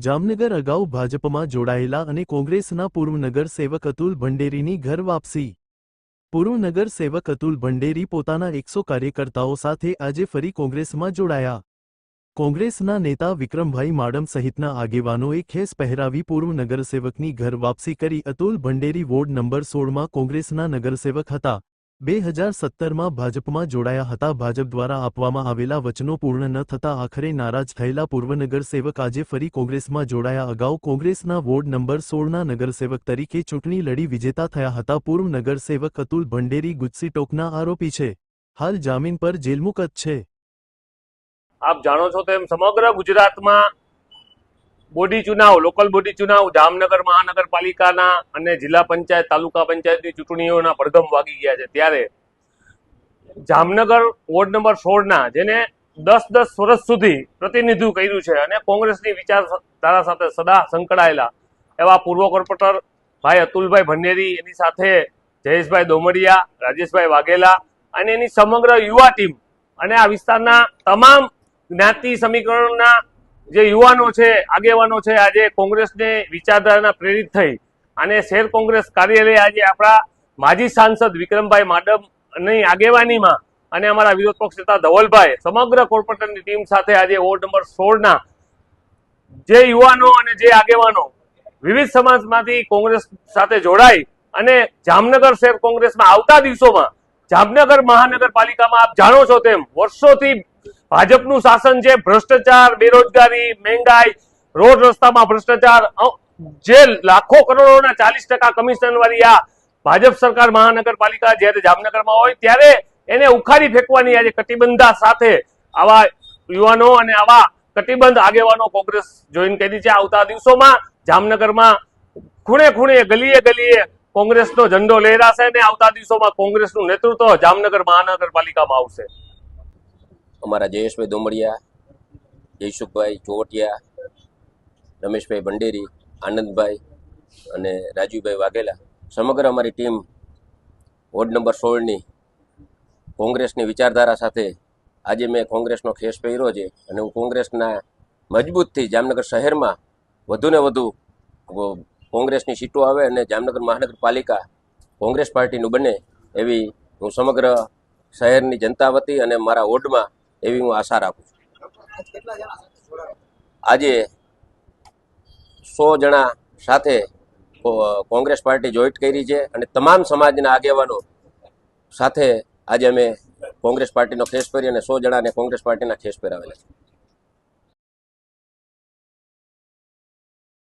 જામનગર અગાઉ ભાજપમાં જોડાયેલા અને કોંગ્રેસના પૂર્વ નગરસેવક અતુલ ભંડેરીની ઘર વાપસી। પૂર્વ નગરસેવક અતુલ ભંડેરી પોતાના 100 કાર્યકર્તાઓ સાથે આજે ફરી કોંગ્રેસમાં જોડાયા। કોંગ્રેસના નેતા વિક્રમભાઈ માડમ સહિતના આગેવાનોએ ખેસ પહેરાવી પૂર્વ નગરસેવકની ઘર વાપસી કરી। અતુલ ભંડેરી વોર્ડ નંબર 16માં કોંગ્રેસના નગરસેવક હતા। 2017માં ભાજપમાં જોડાયા હતા। ભાજપ દ્વારા આપવામાં આવેલા વચનો પૂર્ણ ન થતા આખરે નારાજ થયેલા પૂર્વ નગરસેવક આજે ફરી કોંગ્રેસમાં જોડાયા। અગાઉ કોંગ્રેસના વોર્ડ નંબર 16ના નગરસેવક તરીકે ચૂંટણી લડી વિજેતા થયા હતા। પૂર્વ નગરસેવક અતુલ ભંડેરી ગુજસીટોકના આરોપી છે। હાલ જામીન પર જેલમુક્ત છે। આપ જાણો છો તેમ સમગ્ર ગુજરાતમાં બોડી ચુનાવ, લોકલ બોડી ચુનાવ, જામનગર મહાનગરપાલિકાના અને જિલ્લા પંચાયત, તાલુકા પંચાયતની ચૂંટણીઓના પડઘમ વાગી ગયા છે। ત્યારે જામનગર વોર્ડ નંબર 16ના જેને 10 વર્ષ સુધી પ્રતિનિધિત્વ કર્યું છે અને કોંગ્રેસની વિચારધારા સાથે સદા સંકળાયેલા એવા પૂર્વ કોર્પોરેટર ભાઈ અતુલભાઈ ભંડેરી, એની સાથે જયેશભાઈ દોમડિયા, રાજેશભાઈ વાઘેલા અને એની સમગ્ર યુવા ટીમ અને આ વિસ્તારના તમામ જ્ઞાતિ સમીકરણના જે યુવાનો છે, આગેવાનો છે, આજે કોંગ્રેસને વિચારધારાના પ્રેરિત થઈ અને શહેર કોંગ્રેસ કાર્યાલય આજે આપણા માજી સાંસદ વિક્રમભાઈ માડમની આગેવાનીમાં અને અમારા વિરોધ પક્ષ નેતા ધવલભાઈ સમગ્ર કોર્પોરેટરની ટીમ સાથે આજે વોર્ડ નંબર 16ના જે યુવાનો અને જે આગેવાનો વિવિધ સમાજમાંથી કોંગ્રેસ સાથે જોડાઈ અને જામનગર શહેર કોંગ્રેસમાં આવતા દિવસોમાં જામનગર મહાનગરપાલિકામાં આપ જાણો છો તેમ વર્ષોથી ભાજપનું શાસન છે। ભ્રષ્ટાચાર, બેરોજગારી, મહેંગાઈ, રોડ રસ્તામાં ભ્રષ્ટાચાર, જે લાખો કરોડોના 40% કમિશન વાળી આ ભાજપ સરકાર મહાનગરપાલિકા જ્યારે જામનગરમાં હોય ત્યારે એને ઉખાડી ફેંકવાની આજે કટિબદ્ધતા સાથે આવા યુવાનો અને આવા કટિબદ્ધ આગેવાનો કોંગ્રેસ જોઈન કરી છે। આવતા દિવસોમાં જામનગરમાં ખૂણે ખૂણે, ગલીએ ગલીએ કોંગ્રેસનો ઝંડો લહેરાશે અને આવતા દિવસોમાં કોંગ્રેસનું નેતૃત્વ જામનગર મહાનગરપાલિકામાં આવશે। અમારા જયેશભાઈ દોમડિયા, જયસુખભાઈ ચોવટિયા, રમેશભાઈ ભંડેરી, આનંદભાઈ અને રાજુભાઈ વાઘેલા સમગ્ર અમારી ટીમ વોર્ડ નંબર 16ની કોંગ્રેસની વિચારધારા સાથે આજે મેં કોંગ્રેસનો ખેસ પહેર્યો છે અને હું કોંગ્રેસના મજબૂતથી જામનગર શહેરમાં વધુને વધુ કોંગ્રેસની સીટો આવે અને જામનગર મહાનગરપાલિકા કોંગ્રેસ પાર્ટીનું બને એવી હું સમગ્ર શહેરની જનતા વતી અને મારા વોર્ડમાં એવી હું આશા રાખું છું। આજે 100 જણા સાથે કોંગ્રેસ પાર્ટી જોઈન્ટ કરી છે અને તમામ સમાજના આગેવાનો સાથે આજે અમે કોંગ્રેસ પાર્ટીનો ખેસ પહેરી અને 100 જણાને કોંગ્રેસ પાર્ટીના ખેસ પહેરાવેલા છે।